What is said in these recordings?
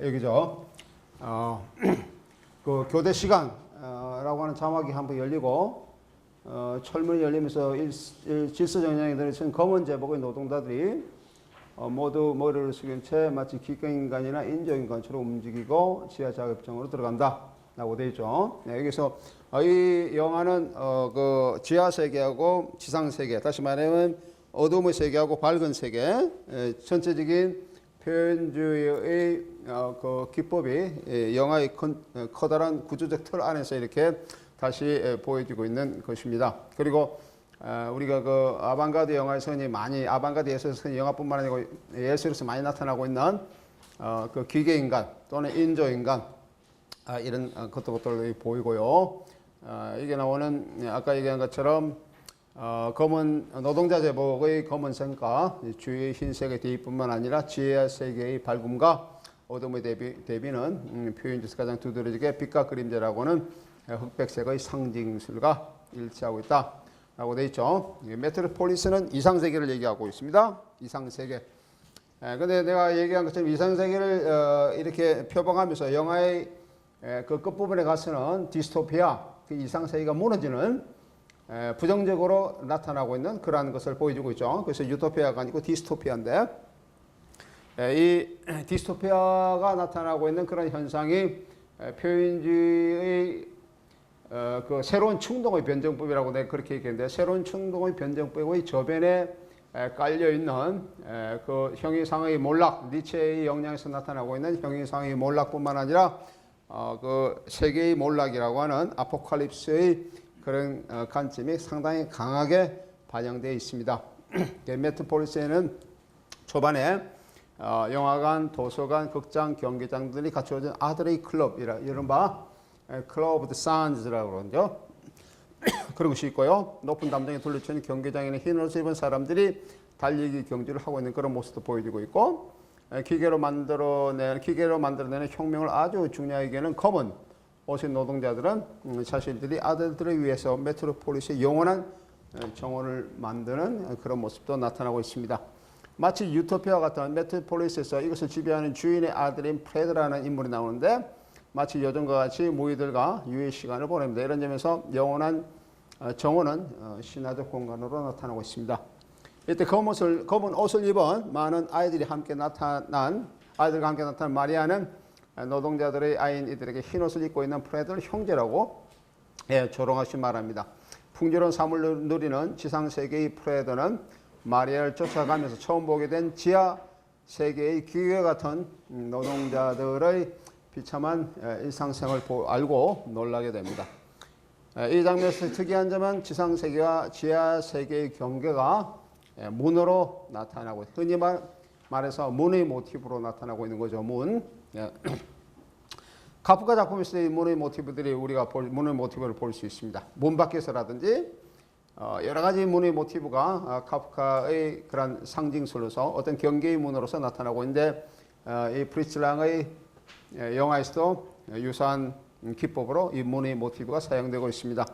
여기죠. 그 교대 시간라고 하는 자막이 한번 열리고 철문이 열리면서 질서 정량이 들어있는 검은 제복의 노동자들이 모두 머리를 숙인 채 마치 기계인간이나 인조인간처럼 움직이고 지하 작업장으로 들어간다 라고 되어 있죠. 여기서 이 영화는 그 지하 세계하고 지상 세계, 다시 말하면 어둠의 세계하고 밝은 세계, 전체적인 표현주의의 그 기법이 영화의 커다란 구조적 틀 안에서 이렇게 다시 보여지고 있는 것입니다. 그리고 우리가 그 아방가드 영화에서 흔히 많이, 아방가드 예술에서 흔히 영화뿐만 아니고 예술에서 많이 나타나고 있는 그 기계인간 또는 인조인간, 이런 것들이 보이고요. 이게 나오는 아까 얘기한 것처럼 검은 노동자 제복의 검은색과 주위의 흰색의 대비뿐만 아니라 지하 세계의 밝음과 어둠의 대비는 표현에서 가장 두드러지게 빛과 그림자라고 하는 흑백색의 상징술과 일치하고 있다 라고 되어 있죠. 메트로폴리스는 이상세계를 얘기하고 있습니다. 이상세계. 근데 내가 얘기한 것처럼 이상세계를 이렇게 표방하면서 영화의 그 끝부분에 가서는 디스토피아, 그 이상세계가 무너지는 부정적으로 나타나고 있는 그러한 것을 보여주고 있죠. 그래서 유토피아가 아니고 디스토피아인데, 이 디스토피아가 나타나고 있는 그런 현상이 표현주의의 그 새로운 충동의 변정법이라고 내가 그렇게 얘기했는데, 새로운 충동의 변정법의 저변에 깔려 있는 그 형이상의 몰락, 니체의 영향에서 나타나고 있는 형이상의 몰락뿐만 아니라 그 세계의 몰락이라고 하는 아포칼립스의 그런 관점이 상당히 강하게 반영되어 있습니다. 메트로폴리스에는 초반에 영화관, 도서관, 극장, 경기장들이 갖추어진 아들의 클럽, 이른바 클럽 오브 더 산즈라고 그러죠. 그런 것이 있고요. 높은 담장에 둘러치는 경기장에는 흰 옷을 입은 사람들이 달리기 경주를 하고 있는 그런 모습도 보여지고 있고, 기계로 만들어내는 혁명을 아주 중요하게 여기는 검은 오신 노동자들은 자신들이 아들들을 위해서 메트로폴리스의 영원한 정원을 만드는 그런 모습도 나타나고 있습니다. 마치 유토피아 같은 메트로폴리스에서 이것을 지배하는 주인의 아들인 프레드라는 인물이 나오는데, 마치 요즘과 같이 무의들과 유의 시간을 보냅니다. 이런 점에서 영원한 정원은 신화적 공간으로 나타나고 있습니다. 이때 검은 옷을 입은 많은 아이들과 함께 나타난 마리아는 노동자들의 아이인 이들에게 흰옷을 입고 있는 프레드를 형제라고 조롱하시 말합니다. 풍요로운 삶을 누리는 지상세계의 프레드는 마리아를 쫓아가면서 처음 보게 된 지하 세계의 기계 같은 노동자들의 비참한 일상생활을 알고 놀라게 됩니다. 이 장면에서 특이한 점은 지상세계와 지하세계의 경계가 문으로 나타나고, 흔히 말해서 문의 모티브로 나타나고 있는 거죠. 문. 카프카 작품에서 이 문의 모티브들이 우리가 문의 모티브를 볼 수 있습니다. 문 밖에서라든지 여러 가지 문의 모티브가 카프카의 그런 상징술로서 어떤 경계의 문으로서 나타나고 있는데, 이 프리츠 랑의 영화에서도 유사한 기법으로 이 문의 모티브가 사용되고 있습니다.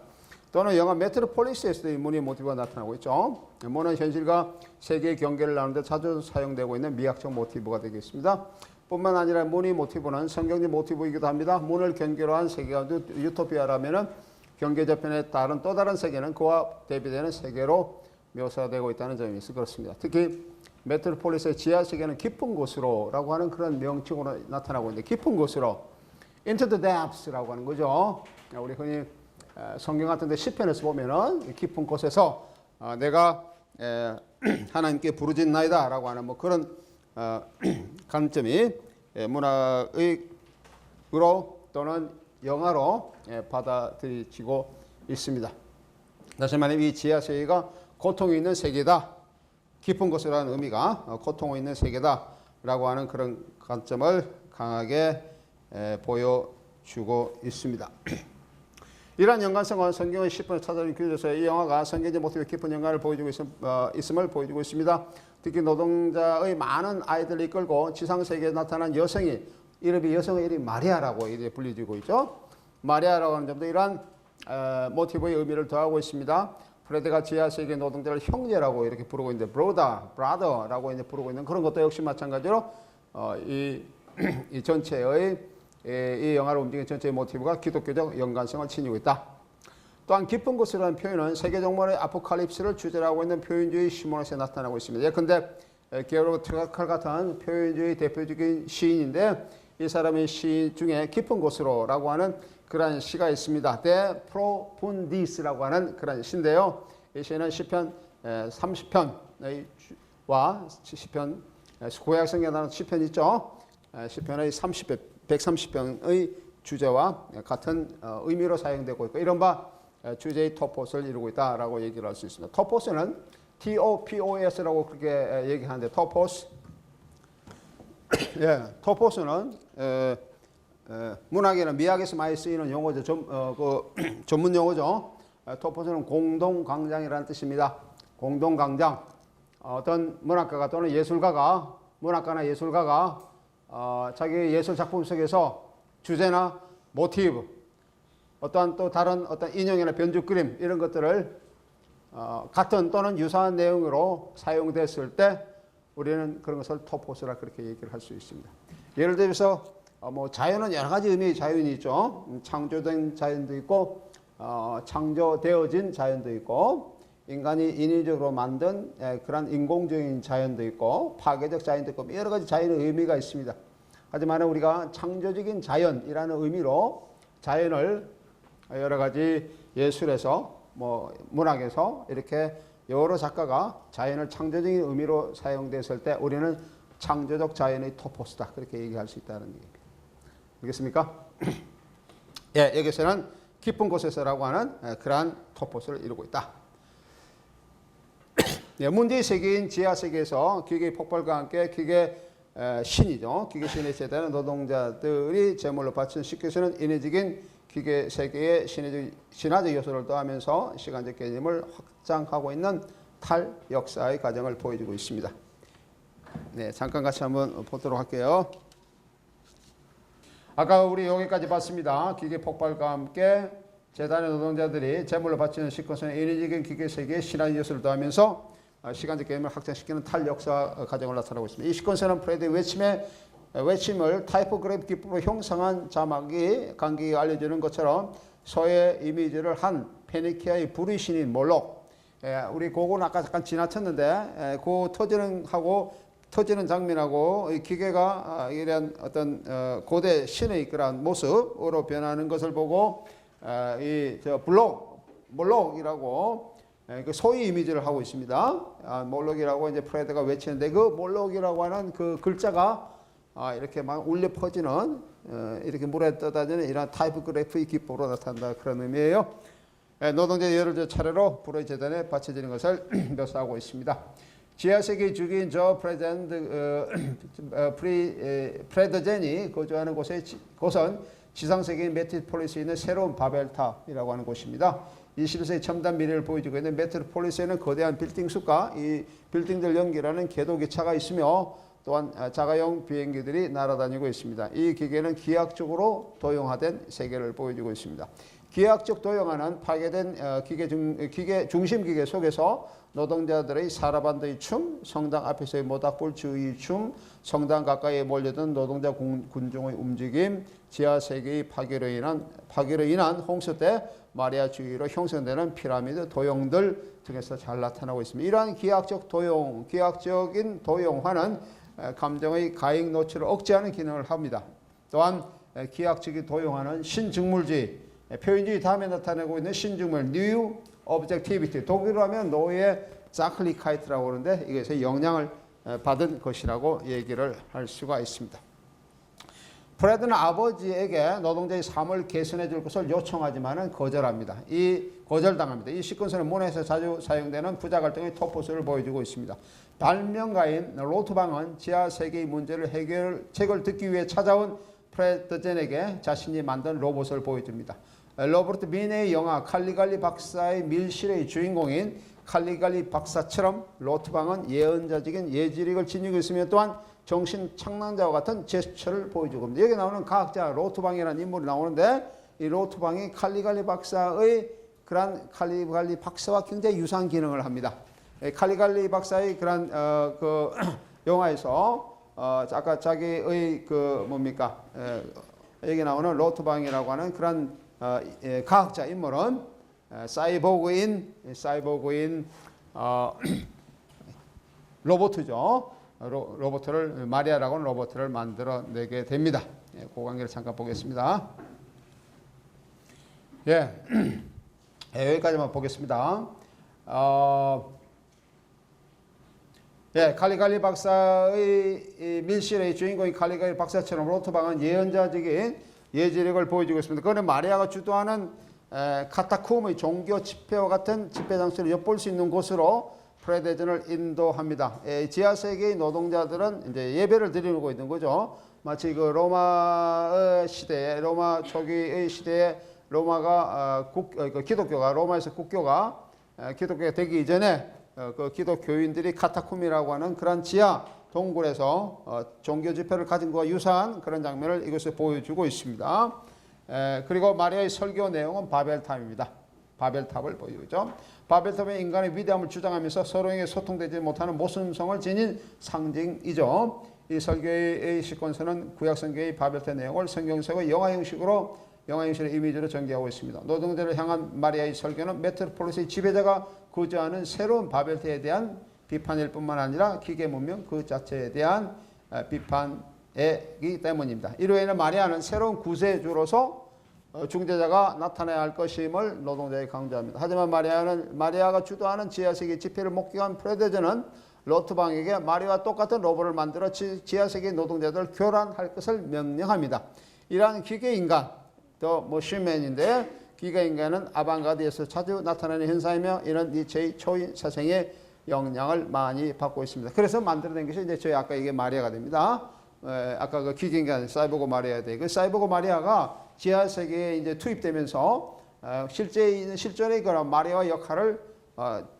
또는 영화 메트로폴리스에서도 이 문의 모티브가 나타나고 있죠. 문은 현실과 세계의 경계를 나누는데 자주 사용되고 있는 미학적 모티브가 되겠습니다. 뿐만 아니라 문의 모티브는 성경적 모티브이기도 합니다. 문을 경계로 한 세계가 유토피아라면은 경계 저편에 다른 또 다른 세계는 그와 대비되는 세계로 묘사되고 있다는 점이 있어 그렇습니다. 특히 메트로폴리스의 지하 세계는 깊은 곳으로라고 하는 그런 명칭으로 나타나고 있는데, 깊은 곳으로 into the depths라고 하는 거죠. 우리 흔히 성경 같은 데 시편에서 보면은 깊은 곳에서 내가 하나님께 부르짖나이다 라고 하는 뭐 그런 관점이 문학의로 또는 영화로 받아들여지고 있습니다. 다시 말하면 이 지하세계가 고통이 있는 세계다, 깊은 곳이라는 의미가 고통이 있는 세계다 라고 하는 그런 관점을 강하게 보여주고 있습니다. 이러한 연관성은 성경의 10분을 찾아낸 교재에서 이 영화가 성경적 모티브의 깊은 연관을 보여주고 있음을 보여주고 있습니다. 특히 노동자의 많은 아이들을 이끌고 지상세계에 나타난 여성의 이름이 마리아라고 이렇게 불리지고 있죠. 마리아라고 하는 점도 이러한 모티브의 의미를 더하고 있습니다. 프레드가 지하세계 노동자를 형제라고 이렇게 부르고 있는데, 브라더라고 이제 부르고 있는 그런 것도 역시 마찬가지로 이 이 전체의 이 영화를 움직이는 전체의 모티브가 기독교적 연관성을 지니고 있다. 또한 깊은 곳이라는 표현은 세계정말의 아포칼립스를 주제로 하고 있는 표현주의 시몬에서 나타나고 있습니다. 예컨대 게오르 트라칼 같은 표현주의 대표적인 시인인데 이 사람의 시 중에 깊은 곳으로라고 하는 그러한 시가 있습니다. De Profundis라고 하는 그런 시인데요. 이 시는 시편 30편과 시편 구약 성경에 나오는 시편 있죠. 시편의 130편의 주제와 같은 의미로 사용되고 있고 이른바 주제의 토포스를 이루고 있다라고 얘기를 할 수 있습니다. 토포스는 TOPOS라고 그렇게 얘기하는데 토포스 예, 토포스는 문학이나 미학에서 많이 쓰이는 용어죠. 전문 용어죠. 토포스는 공동광장이라는 뜻입니다. 공동광장. 어떤 문학가가 또는 예술가가 문학가나 예술가가 자기 예술 작품 속에서 주제나 모티브 어떠한 또 다른 어떤 인형이나 변죽 그림 이런 것들을 같은 또는 유사한 내용으로 사용됐을 때 우리는 그런 것을 토포스라 그렇게 얘기를 할 수 있습니다. 예를 들어서 뭐 자연은 여러 가지 의미의 자연이 있죠. 창조된 자연도 있고 창조되어진 자연도 있고 인간이 인위적으로 만든 그런 인공적인 자연도 있고 파괴적 자연도 있고 여러 가지 자연의 의미가 있습니다. 하지만 우리가 창조적인 자연이라는 의미로 자연을 여러 가지 예술에서 뭐 문학에서 이렇게 여러 작가가 자연을 창조적인 의미로 사용됐을 때 우리는 창조적 자연의 토포스다 그렇게 얘기할 수 있다는 얘기입니다. 알겠습니까? 예, 여기서는 깊은 곳에서라고 하는 그러한 토포스를 이루고 있다. 예, 문제의 세계인 지하 세계에서 기계의 폭발과 함께 기계 신이죠. 기계 신에 제대하는 노동자들이 제물로 바치는 쉽게서는 인위적인 기계 세계의 신화적 요소를 더하면서 시간적 개념을 확장하고 있는 탈역사의 과정을 보여주고 있습니다. 네, 잠깐 같이 한번 보도록 할게요. 아까 우리 여기까지 봤습니다. 기계 폭발과 함께 재단의 노동자들이 제물로 바치는 시퀀스는 인위적인 기계 세계의 신화적 요소를 더하면서 시간적 개념을 확장시키는 탈역사 과정을 나타나고 있습니다. 이 시퀀스는 프레드의 외침을 타이포그래피 기법으로 형성한 자막이 관객에게 알려주는 것처럼 소의 이미지를 한 페니키아의 불의 신인 몰록. 우리 그거는 아까 잠깐 지나쳤는데 그 터지는 장면하고 기계가 이런 어떤 고대 신의 그런 모습으로 변하는 것을 보고 몰록이라고 그 소의 이미지를 하고 있습니다. 몰록이라고 이제 프레드가 외치는데 그 몰록이라고 하는 그 글자가 이렇게 막 울려 퍼지는 이렇게 물에 떠다니는 이런 타이포그래피 기법으로 나타난다 그런 의미예요. 노동자 여러 차례로 불의 재단에 바쳐지는 것을 묘사하고 있습니다. 지하세계의 주기인 저 프레드젠이 거주하는 곳은 지상세계인 메트로폴리스에 있는 새로운 바벨탑이라고 하는 곳입니다. 21세기 첨단 미래를 보여주고 있는 메트로폴리스에는 거대한 빌딩 숲과 이 빌딩들 연결하는 궤도기차가 있으며 또한 자가용 비행기들이 날아다니고 있습니다. 이 기계는 기하학적으로 도형화된 세계를 보여주고 있습니다. 기하학적 도형화는 파괴된 기계 중심 기계 속에서 노동자들의 사라반드의 춤, 성당 앞에서의 모닥불 주의 춤, 성당 가까이에 몰려든 노동자 군중의 움직임, 지하 세계의 파괴로 인한 홍수 때 마리아 주위로 형성되는 피라미드 도형들 등에서 잘 나타나고 있습니다. 이러한 기하학적인 도형화는 감정의 가익 노출을 억제하는 기능을 합니다. 또한 기하학적인 도형화는 신증물주의, 표현주의 다음에 나타내고 있는 신증물, New Objectivity, 독일어로 하면 노예 자클리카이트라고 하는데 이것에 영향을 받은 것이라고 얘기를 할 수가 있습니다. 프레드는 아버지에게 노동자의 삶을 개선해 줄 것을 요청하지만 거절합니다. 거절당합니다. 이 시퀀스는 문화에서 자주 사용되는 부자 갈등의 토포스를 보여주고 있습니다. 발명가인 로트방은 지하 세계의 문제를 해결책을 듣기 위해 찾아온 프레드젠에게 자신이 만든 로봇을 보여줍니다. 로버트 미네의 영화 칼리갈리 박사의 밀실의 주인공인 칼리갈리 박사처럼 로트방은 예언자적인 예지력을 지니고 있으며 또한 정신착란자와 같은 제스처를 보여주고 있습니다. 여기 나오는 과학자 로트방이라는 인물이 나오는데 이 로트방이 칼리갈리 박사의 그런 칼리갈리 박사와 굉장히 유사한 기능을 합니다. 칼리갈리 박사의 그런 그 영화에서 아까 자기의 그 뭡니까 여기 나오는 로트방이라고 하는 그런 과학자 인물은 사이보그인 로봇이죠. 로봇을 마리아라고 하는 로봇을 만들어내게 됩니다. 예, 그 관계를 잠깐 보겠습니다. 예, 여기까지만 보겠습니다. 예, 칼리갈리 박사의 밀실의 주인공인 칼리갈리 박사처럼 로트방은 예언자적인 예지력을 보여주고 있습니다. 그는 마리아가 주도하는 카타쿰의 종교 집회와 같은 집회 장소를 엿볼 수 있는 곳으로 프레데전을 인도합니다. 지하 세계의 노동자들은 이제 예배를 드리고 있는 거죠. 마치 그 로마 시대에 로마 초기의 시대에 로마가 기독교가 로마에서 국교가 기독교가 되기 이전에 그 기독교인들이 카타쿰이라고 하는 그런 지하 동굴에서 종교 집회를 가진 것과 유사한 그런 장면을 이것을 보여주고 있습니다. 그리고 마리아의 설교 내용은 바벨탑입니다. 바벨탑을 보여주죠. 바벨탑은 인간의 위대함을 주장하면서 서로에게 소통되지 못하는 모순성을 지닌 상징이죠. 이 설교의 시퀀스는 구약성경의 바벨탑 내용을 성경적으로 영화 형식의 이미지로 전개하고 있습니다. 노동자를 향한 마리아의 설교는 메트로폴리스의 지배자가 구조하는 새로운 바벨탑에 대한 비판일 뿐만 아니라 기계 문명 그 자체에 대한 비판이기 때문입니다. 이로 인해 마리아는 새로운 구세주로서 중재자가 나타나야 할 것임을 노동자에게 강조합니다. 하지만 마리아가 주도하는 지하세계 집회를 목격한 프레데전은 로트방에게 마리아와 똑같은 로봇을 만들어 지하세계 노동자들을 교란할 것을 명령합니다. 이러한 기계인간, 더 머신맨인데 기계인간은 아방가드에서 자주 나타나는 현상이며 이는 니체의 초인 사상의 영향을 많이 받고 있습니다. 그래서 만들어낸 것이 이제 저희 아까 이게 마리아가 됩니다. 아까 그 기계인간 사이보그 마리아에 대해 그 사이보그 마리아가 지하 세계에 이제 투입되면서 실존의 그런 마리아의 역할을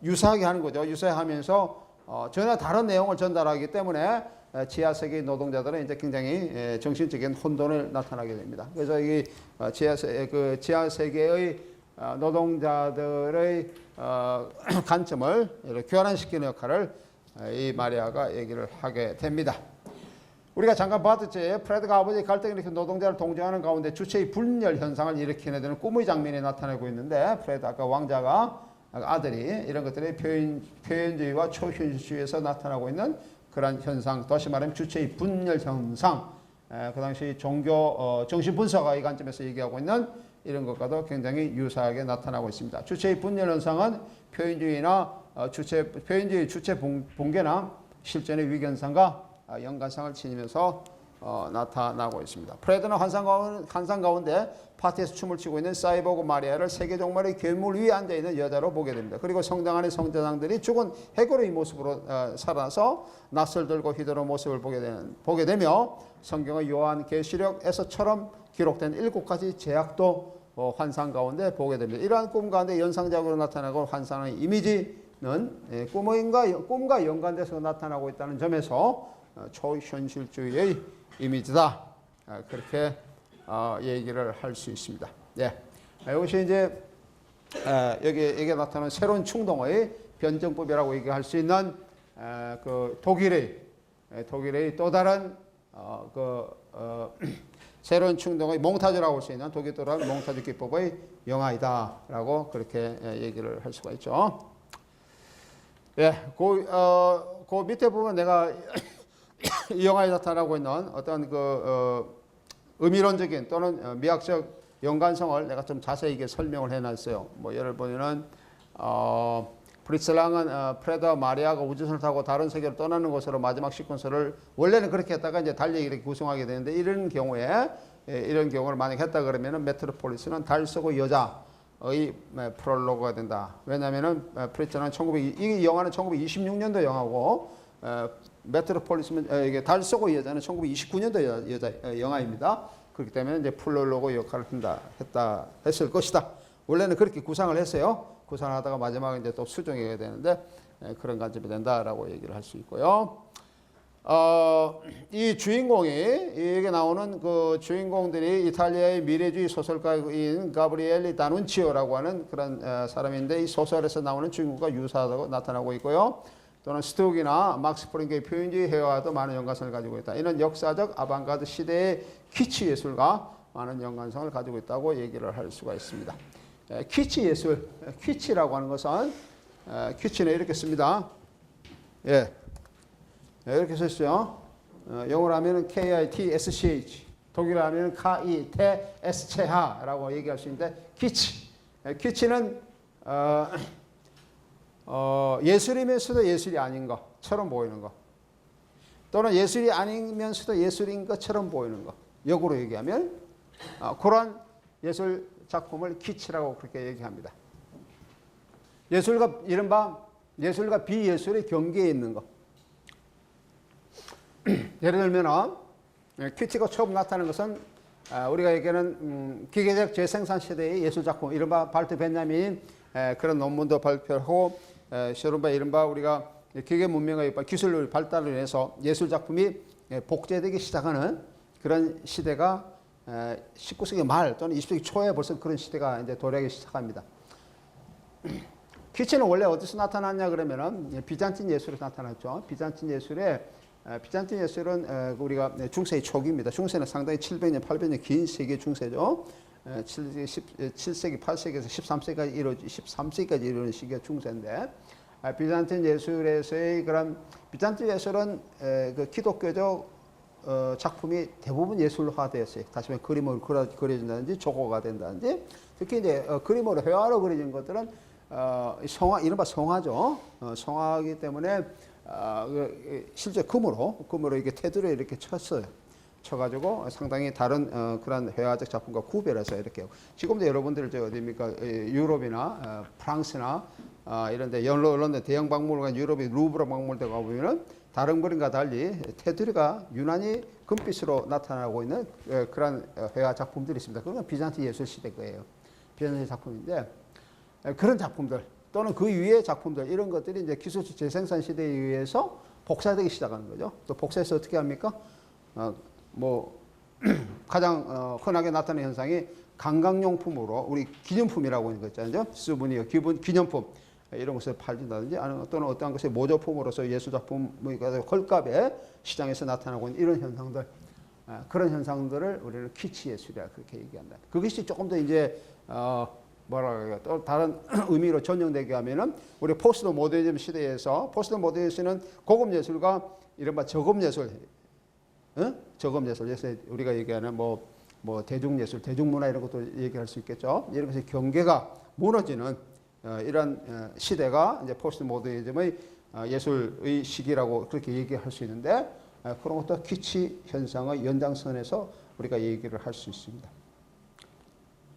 유사하게 하는 거죠. 유사하면서 전혀 다른 내용을 전달하기 때문에 지하 세계의 노동자들은 이제 굉장히 정신적인 혼돈을 나타나게 됩니다. 그래서 이 지하 세계의 노동자들의 관점을 이렇게 교란시키는 역할을 이 마리아가 얘기를 하게 됩니다. 우리가 잠깐 봤듯이 프레드가 아버지의 갈등을 일으켜 노동자를 동정하는 가운데 주체의 분열 현상을 일으키게 되는 꿈의 장면이 나타나고 있는데 프레드 아까 왕자가 아들이 이런 것들이 표현주의와 초현실주의에서 나타나고 있는 그런 현상, 다시 말하면 주체의 분열 현상, 그 당시 종교 정신분석의 관점에서 얘기하고 있는 이런 것과도 굉장히 유사하게 나타나고 있습니다. 주체의 분열 현상은 표현주의 주체 붕괴나 실존의 위견상과 연관성을 지니면서 나타나고 있습니다. 프레드는 환상 가운데 파티에서 춤을 추고 있는 사이보그 마리아를 세계 종말의 괴물 위에 앉아있는 여자로 보게 됩니다. 그리고 성당 안의 성자장들이 죽은 해골의 모습으로 살아서 낯을 들고 휘두르는 모습을 보게 되며 성경의 요한계시록에서처럼 기록된 7가지 제약도 환상 가운데 보게 됩니다. 이러한 꿈 가운데 연상작으로 나타나고 환상의 이미지는 꿈과 연관돼서 나타나고 있다는 점에서 초현실주의의 이미지다. 그렇게 얘기를 할 수 있습니다. 예. 이것이 이제 여기에 나타나는 새로운 충동의 변정법이라고 얘기할 수 있는 그 독일의 또 다른 새로운 충동의 몽타주라고 할 수 있는 독일 또 다른 몽타주 기법의 영화이다라고 그렇게 얘기를 할 수가 있죠. 예, 그 밑에 보면 내가 이 영화에 나타나고 있는 어떤 의미론적인 또는 미학적 연관성을 내가 좀 자세히 설명을 해놨어요. 뭐 예를 보면은 프리츠랑은 프레드와 마리아가 우주선을 타고 다른 세계로 떠나는 것으로 마지막 시퀀스를 원래는 그렇게 했다가 이제 달리 이렇게 구성하게 되는데 이런 경우를 만약 했다 그러면은 메트로폴리스는 달 쏘고 여자의 프롤로그가 된다. 왜냐하면은 프리츠는 이 영화는 1926년도 영화고 메트로폴리스는 이게 달 쏘고 여자는 1929년도 영화입니다. 그렇기 때문에 이제 프롤로그 역할을 했을 것이다. 원래는 그렇게 구상을 했어요. 구상하다가 마지막에 이제 또 수정해야 되는데 그런 관점이 된다라고 얘기를 할 수 있고요. 이 주인공이 여기 나오는 그 주인공들이 이탈리아의 미래주의 소설가인 가브리엘리 다눈치오라고 하는 그런 사람인데 이 소설에서 나오는 주인공과 유사하다고 나타나고 있고요. 또는 스톡이나 막스 프랭크의 표현주의 회화와도 많은 연관성을 가지고 있다. 이는 역사적 아방가르드 시대의 키치 예술과 많은 연관성을 가지고 있다고 얘기를 할 수가 있습니다. 키치 예술, 키치라고 하는 것은 키치는 이렇게 씁니다. 예, 이렇게 썼어요. 영어로 하면 KITSCH, 독일어 하면 KITSCH라고 얘기할 수 있는데 키치. 키치는 예술이면서도 예술이 아닌 것처럼 보이는 것, 또는 예술이 아니면서도 예술인 것처럼 보이는 것. 역으로 얘기하면 그런 예술 작품을 키치라고 그렇게 얘기합니다. 예술과 이른바 예술과 비예술의 경계에 있는 것. 예를 들면 키치가 처음 나타나는 것은 우리가 얘기하는 기계적 재생산 시대의 예술 작품, 이른바 발트 벤자민 그런 논문도 발표하고, 이른바 우리가 기계 문명의 기술 발달을 인해서 예술 작품이 복제되기 시작하는 그런 시대가 19세기 말 또는 20세기 초에 벌써 그런 시대가 이제 도래하기 시작합니다. 키치는 원래 어디서 나타났냐 그러면은 비잔틴 예술에서 나타났죠. 비잔틴 예술은 우리가 중세의 초기입니다. 중세는 상당히 700년, 800년 긴 세계 중세죠. 7세기, 8세기에서 13세기까지 이루어진 시기가 중세인데, 비잔틴 예술에서의 그런 비잔틴 예술은 그 기독교적 작품이 대부분 예술화되었어요. 다시 말해 그림으로 그려진다든지 조각가 된다든지, 특히 이제 그림으로 회화로 그려진 것들은 성화, 이른바 성화죠. 성화이기 때문에 실제 금으로 이렇게 테두리에 이렇게 쳤어요. 쳐가지고 상당히 다른 그런 회화적 작품과 구별해서 이렇게. 지금도 여러분들 저 어디입니까? 유럽이나 프랑스나 이런데 런던 대형 박물관, 유럽의 루브르 박물관 가보면은 다른 그림과 달리 테두리가 유난히 금빛으로 나타나고 있는 그런 회화 작품들이 있습니다. 그건 비잔틴 예술 시대 거예요. 비잔틴 작품인데, 그런 작품들 또는 그 위의 작품들, 이런 것들이 이제 기술적 재생산 시대에 의해서 복사되기 시작하는 거죠. 또 복사해서 어떻게 합니까? 가장 흔하게 나타나는 현상이 관광용품으로 우리 기념품이라고 하는 거 있잖아요. 수분이요, 기념품. 이런 것을 팔린다든지, 또는 어떠한 것의 모조품으로서 예술작품의 헐값에 시장에서 나타나고 있는 이런 현상들, 그런 현상들을 우리는 키치 예술이라 그렇게 얘기한다. 그것이 조금 더 이제 또 다른 의미로 전용되게 하면은 우리 포스트 모더니즘 시대에서, 포스트 모더니즘은 고급 예술과 이른바 저급 예술, 저급 예술, 그래서 우리가 얘기하는 뭐 대중예술, 대중문화 이런 것도 얘기할 수 있겠죠. 이런 것의 경계가 무너지는 이런 시대가 이제 포스트 모더니즘의 예술의 시기라고 그렇게 얘기할 수 있는데, 그런 것도 키치 현상의 연장선에서 우리가 얘기를 할 수 있습니다.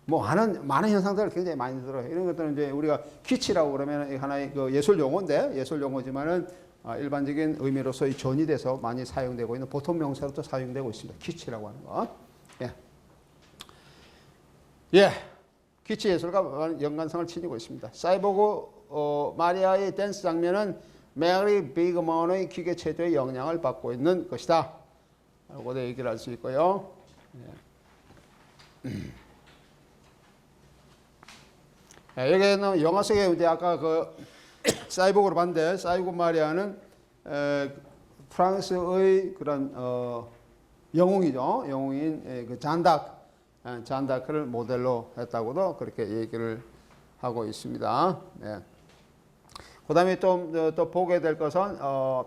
많은 현상들을 굉장히 많이 들어요. 이런 것들은 이제 우리가 키치라고 그러면 하나의 그 예술 용어인데, 예술 용어지만은 일반적인 의미로서의 전이돼서 많이 사용되고 있는 보통 명사로도 사용되고 있습니다. 키치라고 하는 것. 예. 키치 예술과 연관성을 지니고 있습니다. 사이보그 마리아의 댄스 장면은 메리 비그먼의 기계 체조의 영향을 받고 있는 것이다 라고 얘기를 할 수 있고요. 여기는 영화 속에 이제 아까 그 사이보그로 봤는데, 사이보그 마리아는 프랑스의 그런 영웅이죠. 영웅인 그 잔다크를 모델로 했다고도 그렇게 얘기를 하고 있습니다. 네. 그 다음에 또 보게 될 것은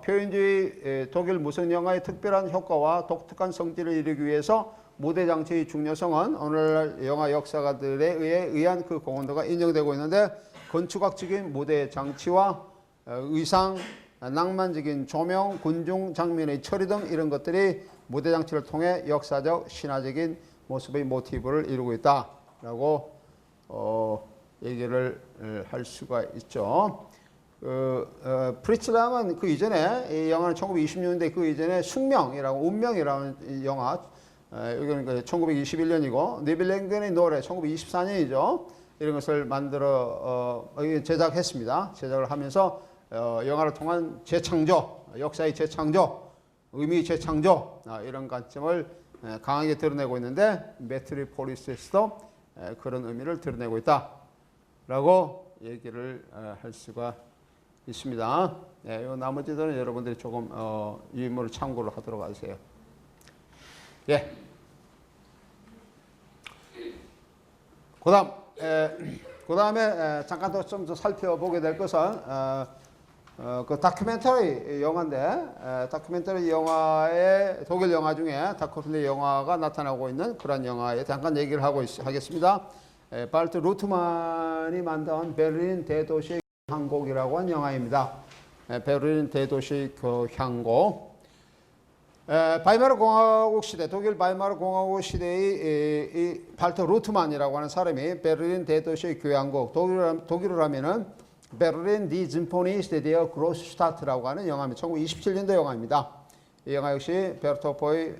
표현주의 독일 무성 영화의 특별한 효과와 독특한 성질을 이루기 위해서 무대 장치의 중요성은 오늘날 영화 역사가들에 의한 그 공헌도가 인정되고 있는데, 건축학적인 무대 장치와 의상, 낭만적인 조명, 군중 장면의 처리 등 이런 것들이 무대 장치를 통해 역사적, 신화적인 모습의 모티브를 이루고 있다라고 얘기를 할 수가 있죠. 프리츠랑은 그 이전에, 이 영화는 1920년대 그 이전에 숙명이라고, 운명이라는 영화, 여기는 1921년이고, 니빌랭겐의 노래 1924년이죠. 이런 것을 만들어 제작했습니다. 제작을 하면서 영화를 통한 재창조, 역사의 재창조, 의미 재창조, 이런 관점을 강하게 드러내고 있는데, 메트로폴리스에서도 그런 의미를 드러내고 있다라고 얘기를 할 수가 있습니다. 예, 요 나머지들은 여러분들이 조금 유인물을 참고를 하도록 하세요. 예. 그다음에 잠깐 좀 더 살펴보게 될 것은 그 다큐멘터리 영화인데 다큐멘터리 영화의 독일 영화 중에 다큐멘터리 영화가 나타나고 있는 그런 영화에 잠깐 얘기를 하겠습니다. 발트 루트만이 만든 베를린 대도시 교향곡이라고 하는 영화입니다. 베를린 대도시 교향곡. 바이마르 공화국 시대, 독일 바이마르 공화국 시대의 이 발트 루트만이라고 하는 사람이 베를린 대도시 교향곡, 독일어로 하면은 베를린 디 짐포니 스테디어 그로스슈타트라고 하는 영화입니다. 1927년도 영화입니다. 이 영화 역시 베르토포의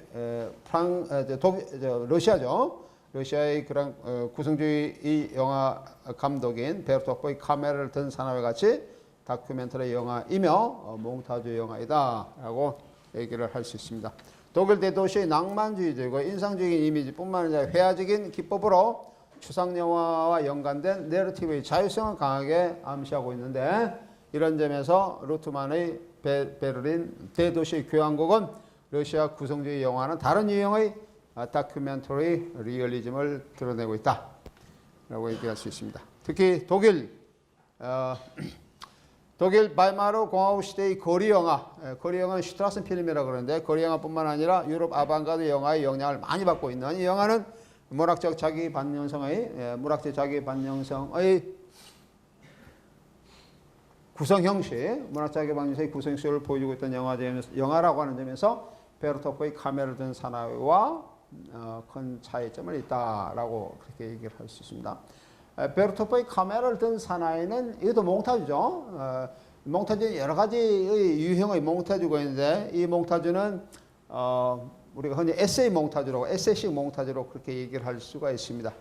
러시아죠. 러시아의 그런 구성주의 이 영화 감독인 베르토포의 카메라를 든 사람과 같이 다큐멘터리 영화이며 몽타주 영화이다라고 얘기를 할 수 있습니다. 독일 대도시의 낭만주의적이고 인상적인 이미지뿐만 아니라 회화적인 기법으로 추상영화와 연관된 내러티브의 자유성을 강하게 암시하고 있는데 이런 점에서 루트만의 베를린 대도시 교향곡은 러시아 구성주의 영화는 다른 유형의 다큐멘터리 리얼리즘을 드러내고 있다 라고 얘기할 수 있습니다. 특히 독일 바이마르 공화국 시대의 거리 영화는 슈트라센 필름이라고 그러는데 거리 영화뿐만 아니라 유럽 아방가르드 영화의 영향을 많이 받고 있는 이 영화는 문학적 자기 반영성의 구성 형식, 문학 자기 반영성의 구성 형식을 보여주고 있던 영화라고 하는 점에서 베르토프의 카메라를 든 사나이와 큰 차이점을 있다라고 그렇게 얘기를 할 수 있습니다. 베르토프의 카메라를 든 사나이는 이것도 몽타주죠. 몽타주는 여러 가지의 유형의 몽타주가 있는데 이 몽타주는 우리가 흔히 에세이 몽타주라고 에세이식 몽타주로 그렇게 얘기를 할 수가 있습니다.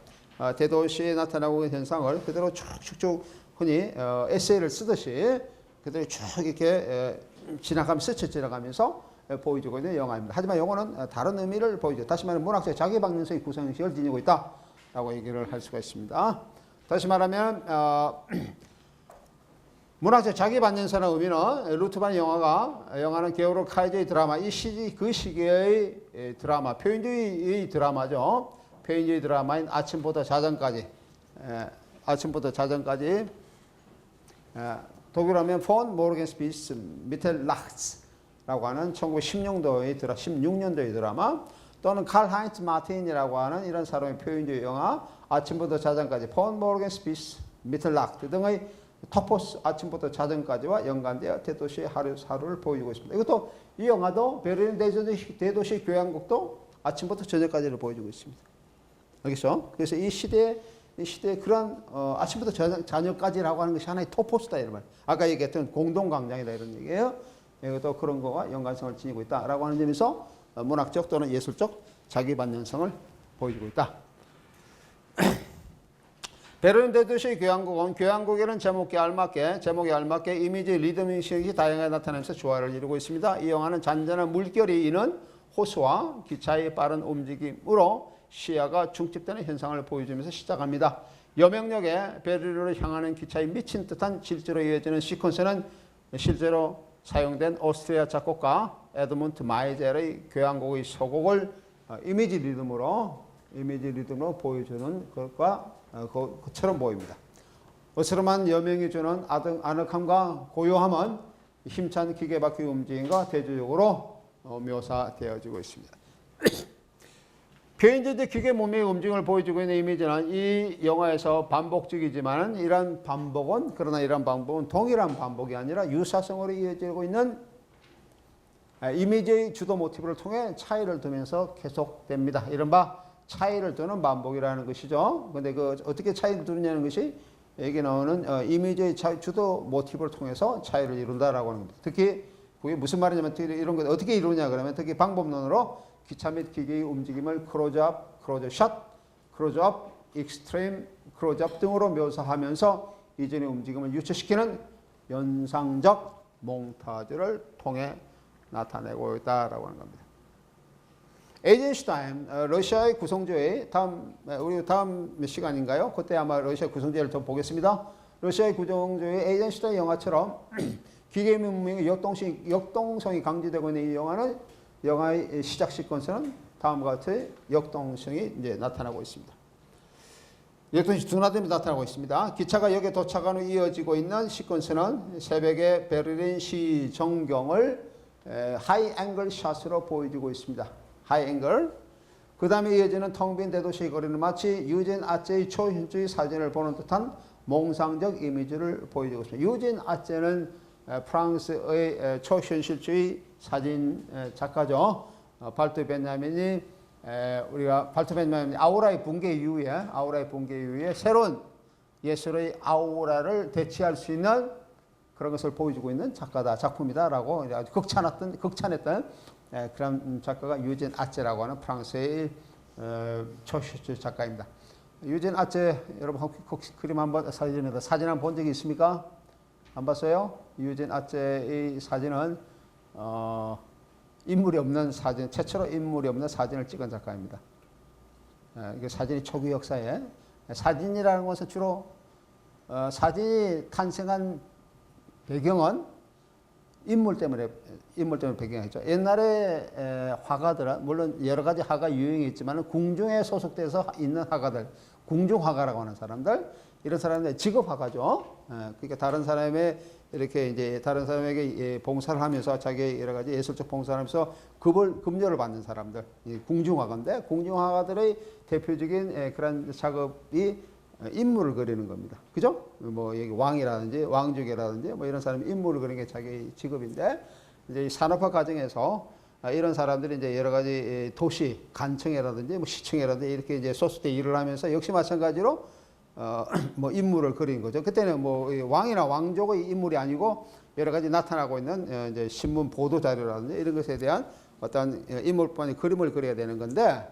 대도시에 나타나고 있는 현상을 그대로 쭉쭉쭉 흔히 에세이를 쓰듯이 그대로 쭉 이렇게 스쳐 지나가면서 보여주고 있는 영화입니다. 하지만 영화는 다른 의미를 보여줘. 다시 말하면 문학적 자기 방향성의 구성 형식을 지니고 있다라고 얘기를 할 수가 있습니다. 다시 말하면 문학적 자기 반영성의 의미는 루트만 영화는 게오르 카이저의 드라마 그 시기의 드라마 표현주의 드라마죠. 표현주의 드라마인 아침부터 자정까지 독일어 하면 폰 모르겐스피스 미텔락스라고 하는 1916년도의 드라마 또는 칼 하인츠 마틴이라고 하는 이런 사람의 표현주의 영화 아침부터 자정까지 폰 모르겐스피스 미텔락스 등의 토포스 아침부터 자정까지와 연관되어 대도시의 하루를 보여주고 있습니다. 이것도 이 영화도 베를린 대도시 교향곡도 아침부터 저녁까지를 보여주고 있습니다. 알겠죠? 그래서 이 시대의 그런 아침부터 저녁까지라고 하는 것이 하나의 토포스다 이런 말. 아까 얘기했던 공동광장이다 이런 얘기예요. 이것도 그런 거와 연관성을 지니고 있다라고 하는 점에서 문학적 또는 예술적 자기 반영성을 보여주고 있다. 베를린 대도시 교향곡은 교향곡이라는 제목에 알맞게 이미지 리듬 형식이 다양하게 나타나면서 조화를 이루고 있습니다. 이 영화는 잔잔한 물결이 이는 호수와 기차의 빠른 움직임으로 시야가 중집되는 현상을 보여주면서 시작합니다. 여명역에 베를린으로 향하는 기차의 미친 듯한 질주로 이어지는 시퀀스는 실제로 사용된 오스트리아 작곡가 에드문트 마이젤의 교향곡의 소곡을 이미지 리듬으로 보여주는 것과 그처럼 보입니다. 어스름한 여명이 주는 아늑함과 고요함은 힘찬 기계바퀴 움직임과 대조적으로 묘사되어지고 있습니다. 표현제적 기계 몸의 움직임을 보여주고 있는 이미지는 이 영화에서 반복적이지만 이런 반복은 동일한 반복이 아니라 유사성으로 이어지고 있는 이미지의 주도 모티브를 통해 차이를 두면서 계속됩니다. 이른바 차이를 두는 반복이라는 것이죠. 근데 어떻게 차이를 두느냐는 것이 여기 나오는 이미지의 주도 모티브를 통해서 차이를 이룬다라고 하는 겁니다. 특히 그게 무슨 말이냐면 이런 것 어떻게 이루냐 그러면 특히 방법론으로 기차 및 기계의 움직임을 클로즈업, 클로즈샷, 클로즈업, 익스트림, 클로즈업 등으로 묘사하면서 이전의 움직임을 유추시키는 연상적 몽타주를 통해 나타내고 있다라고 하는 겁니다. 에이젠슈타인, 러시아의 구성주의, 우리 다음 시간인가요? 그때 아마 러시아 구성주의를 좀 보겠습니다. 러시아의 구정조의 에이젠슈타인 영화처럼 기계 문명의 역동성이 강조되고 있는 이 영화는 영화의 시작 시퀀스는 다음과 같이 역동성이 이제 나타나고 있습니다. 역동성이 둔화됨이 나타나고 있습니다. 기차가 역에 도착한 후 이어지고 있는 시퀀스는 새벽에 베를린 시 전경을 하이 앵글 샷으로 보여주고 있습니다. 하이 앵글. 그 다음에 이어지는 텅 빈 대도시의 거리는 마치 유진 아체의 초현주의 사진을 보는 듯한 몽상적 이미지를 보여주고 있습니다. 유진 아체는 프랑스의 초현실주의 사진 작가죠. 발트 베냐민이 우리가 발트 베냐민이 아우라의 붕괴 이후에 새로운 예술의 아우라를 대체할 수 있는 그런 것을 보여주고 있는 작품이다라고 아주 극찬했던 그런 작가가 유진 아체라고 하는 프랑스의 초현실주의 작가입니다. 유진 아체 여러분 혹시 그림 한번 사진 한번 본 적이 있습니까? 안 봤어요? 유진 아체의 사진은 인물이 없는 사진, 최초로 인물이 없는 사진을 찍은 작가입니다. 이게 사진이 초기 역사에 사진이라는 것은 주로 사진이 탄생한 배경은 인물 때문에 배경이죠. 옛날에 화가들은 물론 여러 가지 화가 유형이 있지만 궁중에 소속돼서 있는 화가들, 궁중화가라고 하는 사람들, 이런 사람들 직업 화가죠. 그러니까 다른 사람의 이렇게 이제 다른 사람에게 봉사를 하면서 자기 여러 가지 예술적 봉사를 하면서 급료를 받는 사람들, 궁중화가인데 궁중화가들의 대표적인 그런 작업이 인물을 그리는 겁니다. 그죠? 뭐 여기 왕이라든지 왕족이라든지 뭐 이런 사람이 인물을 그리는 게 자기 직업인데 이제 이 산업화 과정에서 이런 사람들이 이제 여러 가지 도시 간청이라든지 뭐 시청이라든지 이렇게 이제 소수대 일을 하면서 역시 마찬가지로 뭐 인물을 그린 거죠. 그때는 뭐 왕이나 왕족의 인물이 아니고 여러 가지 나타나고 있는 이제 신문 보도 자료라든지 이런 것에 대한 어떤 인물뿐이 그림을 그려야 되는 건데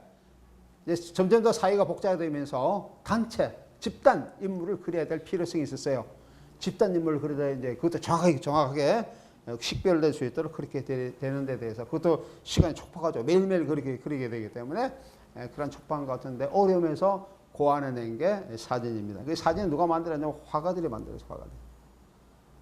이제 점점 더 사회가 복잡해지면서 단체, 집단 인물을 그려야 될 필요성이 있었어요. 집단 인물을 그리다 이제 그것도 정확하게 식별될 수 있도록 그렇게 되는 데 대해서 그것도 시간이 촉박하죠. 매일매일 그렇게 그리게 되기 때문에 그런 촉박한 것 같은데 어려우면서 고안해낸 게 사진입니다. 그 사진은 누가 만들었냐면 화가들이 만들었어요.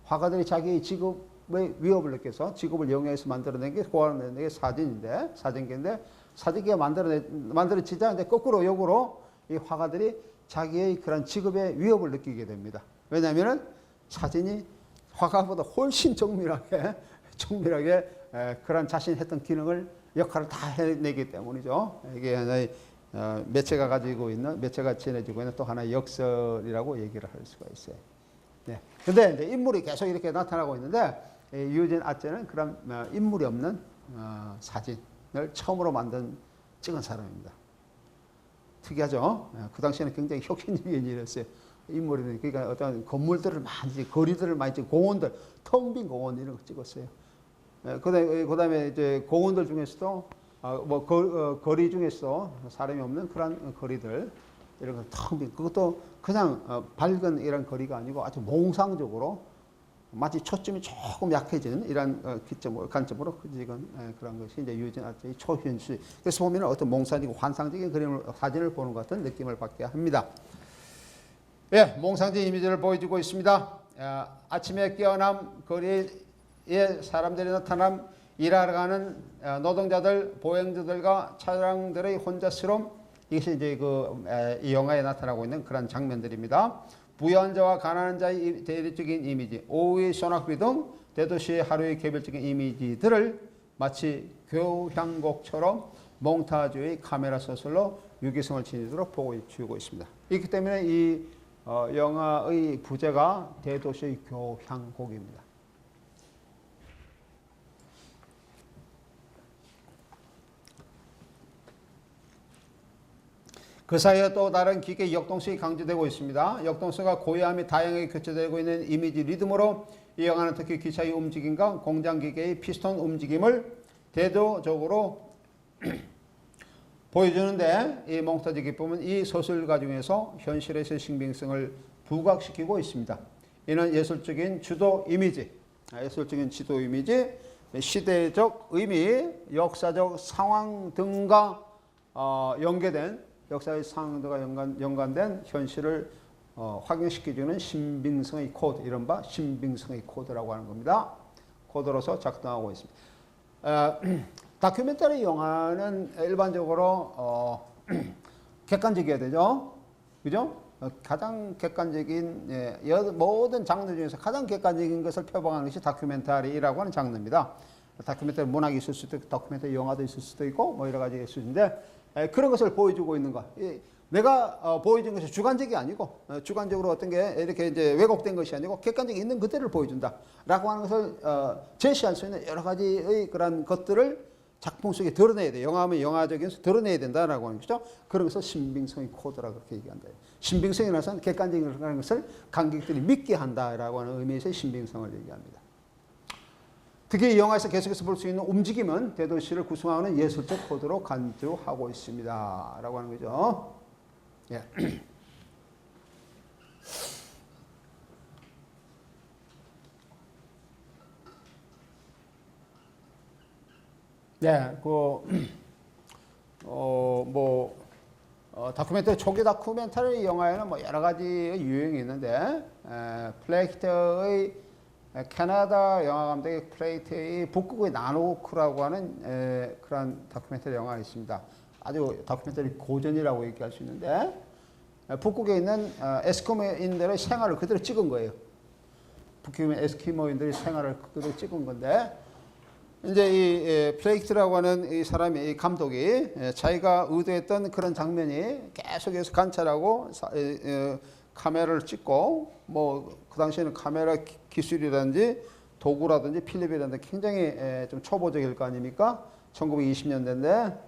화가들이 자기 직업의 위협을 느껴서 직업을 영위해서 만들어낸 게 고안해낸 게 사진기인데 사진기가 만들어지자 이제 거꾸로 역으로 이 화가들이 자기의 그런 직업의 위협을 느끼게 됩니다. 왜냐하면 사진이 화가보다 훨씬 정밀하게 그런 자신이 했던 역할을 다 해내기 때문이죠. 이게 하나의 매체가 지내주고 있는 또 하나의 역설이라고 얘기를 할 수가 있어요. 네. 근데 이제 인물이 계속 이렇게 나타나고 있는데 유진 아체는 그런 인물이 없는 사진을 처음으로 찍은 사람입니다. 특이하죠? 그 당시에는 굉장히 혁신적인 일이었어요. 인물이 그러니까 어떤 건물들을 많이 거리들을 많이 찍고 공원들, 텅 빈 공원 이런 거 찍었어요. 그다음에 이제 공원들 중에서도 거리 중에서 사람이 없는 그런 거리들 이런 거 텅 빈 그것도 그냥 밝은 이런 거리가 아니고 아주 몽상적으로 마치 초점이 조금 약해진 이런 관점으로 찍은 그런 것이 이제 유진 아체의 초현실. 그래서 보면 어떤 몽상적이고 환상적인 사진을 보는 것 같은 느낌을 받게 합니다. 예, 몽상적인 이미지를 보여주고 있습니다. 아침에 깨어남 거리에 사람들이 나타남 일하러 가는 노동자들, 보행자들과 차량들의 혼자스러움 이것이 이제 이 영화에 나타나고 있는 그런 장면들입니다. 부유한 자와 가난한 자의 대립적인 이미지, 오후의 소낙비 등 대도시의 하루의 개별적인 이미지들을 마치 교향곡처럼 몽타주의 카메라 서술로 유기성을 지니도록 보여주고 있습니다. 이렇기 때문에 이 영화의 부제가 대도시의 교향곡입니다. 그 사이에 또 다른 기계 역동성이 강조되고 있습니다. 역동성과 고요함이 다양하게 교차되고 있는 이미지 리듬으로 이 영화는 특히 기차의 움직임과 공장 기계의 피스톤 움직임을 대조적으로 보여주는데 이 몽타주 기법은 이 서술가 중에서 현실에서의 신빙성을 부각시키고 있습니다. 이는 예술적인 지도 이미지, 시대적 의미, 역사적 상황 등과 연계된 역사의 상황과 연관된 현실을 확인시켜주는 신빙성의 코드, 이른바 신빙성의 코드라고 하는 겁니다. 코드로서 작동하고 있습니다. 다큐멘터리 영화는 일반적으로 객관적이어야 되죠. 그죠? 가장 객관적인, 모든 장르 중에서 가장 객관적인 것을 표방하는 것이 다큐멘터리라고 하는 장르입니다. 다큐멘터리 문학이 있을 수도 있고, 다큐멘터리 영화도 있을 수도 있고, 뭐 여러 가지가 있을 수 있는데, 그런 것을 보여주고 있는 것. 내가 보여준 것이 주관적이 아니고, 주관적으로 어떤 게 이렇게 이제 왜곡된 것이 아니고, 객관적이 있는 그대로 보여준다. 라고 하는 것을 제시할 수 있는 여러 가지의 그런 것들을 작품 속에 드러내야 돼. 영화하면 영화적인 드러내야 된다라고 하는 거죠. 그런 것을 신빙성의 코드라고 그렇게 얘기한다. 신빙성이라는 것은 객관적인 것을 관객들이 믿게 한다라고 하는 의미에서 신빙성을 얘기합니다. 특히 이 영화에서 계속해서 볼 수 있는 움직임은 대도시를 구성하는 예술적 코드로 간주하고 있습니다. 라고 하는 거죠. 예. 네, 다큐멘터리, 초기 다큐멘터리 영화에는 뭐 여러 가지 유형이 있는데, 플레이트의 캐나다 영화 감독의 플레이트의 북극의 나노크라고 하는 그런 다큐멘터리 영화가 있습니다. 아주 다큐멘터리 고전이라고 얘기할 수 있는데, 북극에 있는 에스키모인들의 생활을 그대로 찍은 거예요. 북극의 에스키모인들의 생활을 그대로 찍은 건데, 이제 이 플레이트라고 하는 이 사람이, 이 감독이 자기가 의도했던 그런 장면이 계속해서 관찰하고 카메라를 찍고, 뭐 그 당시에는 카메라 기술이라든지 도구라든지 필름이라든지 굉장히 좀 초보적일 거 아닙니까? 1920년대인데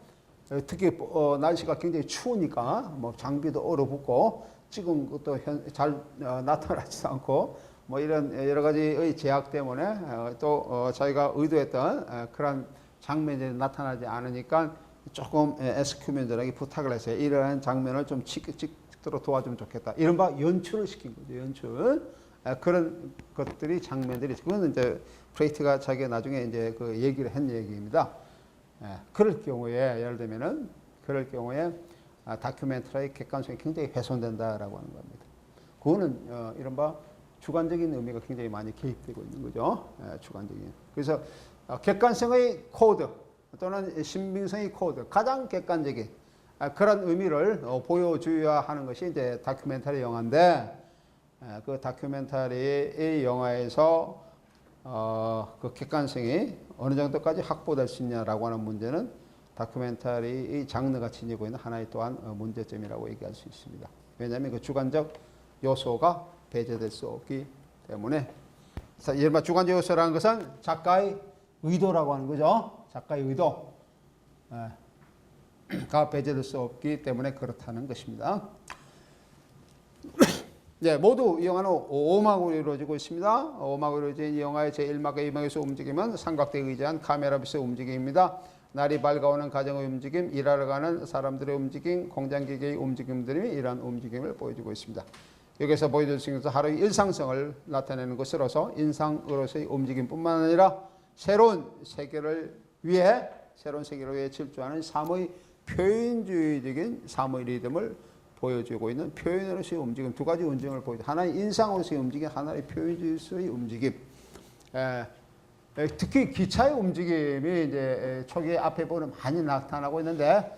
특히 날씨가 굉장히 추우니까 뭐 장비도 얼어붙고 찍은 것도 잘 나타나지 않고, 뭐 이런 여러 가지의 제약 때문에 또 자기가 의도했던 그런 장면이 나타나지 않으니까 조금 에스큐멘들에게 부탁을 했어요. 이러한 장면을 좀 찍도록 도와주면 좋겠다. 이른바 연출을 시킨 거죠. 연출. 그런 것들이, 장면들이, 그건 이제 프레이트가 자기가 나중에 이제 그 얘기를 한 얘기입니다. 그럴 경우에, 예를 들면은, 그럴 경우에 다큐멘터리의 객관성이 굉장히 훼손된다라고 하는 겁니다. 그거는 이른바 주관적인 의미가 굉장히 많이 개입되고 있는 거죠. 주관적인. 그래서 객관성의 코드 또는 신빙성의 코드, 가장 객관적인 그런 의미를 보여줘야 하는 것이 이제 다큐멘터리 영화인데, 그 다큐멘터리 영화에서 그 객관성이 어느 정도까지 확보될 수 있냐라고 하는 문제는 다큐멘터리의 장르가 지니고 있는 하나의 또한 문제점이라고 얘기할 수 있습니다. 왜냐하면 그 주관적 요소가 배제될 수 없기 때문에. 이른바 주관적 요소라는 것은 작가의 의도라고 하는 거죠. 작가의 의도가 배제될 수 없기 때문에 그렇다는 것입니다. 네, 모두 이 영화는 5막으로 이루어지고 있습니다. 5막으로 이루어진 이 영화의 제1막과 2막에서 움직임은 삼각대에 의지한 카메라 빛의 움직임입니다. 날이 밝아오는 가정의 움직임, 일하러 가는 사람들의 움직임, 공장기계의 움직임들이 이러한 움직임을 보여주고 있습니다. 여기서 보여줄 수 있는 것은 하루의 일상성을 나타내는 것으로서 인상으로서의 움직임뿐만 아니라 새로운 세계를 위해 질주하는 삶의 표현주의적인 삶의 리듬을 보여주고 있는 표현으로서의 움직임, 두 가지 움직임을 보여줍니다. 하나의 인상으로서의 움직임, 하나의 표현주의로서의 움직임. 특히 기차의 움직임이 이제 초기 앞에 보면 많이 나타나고 있는데,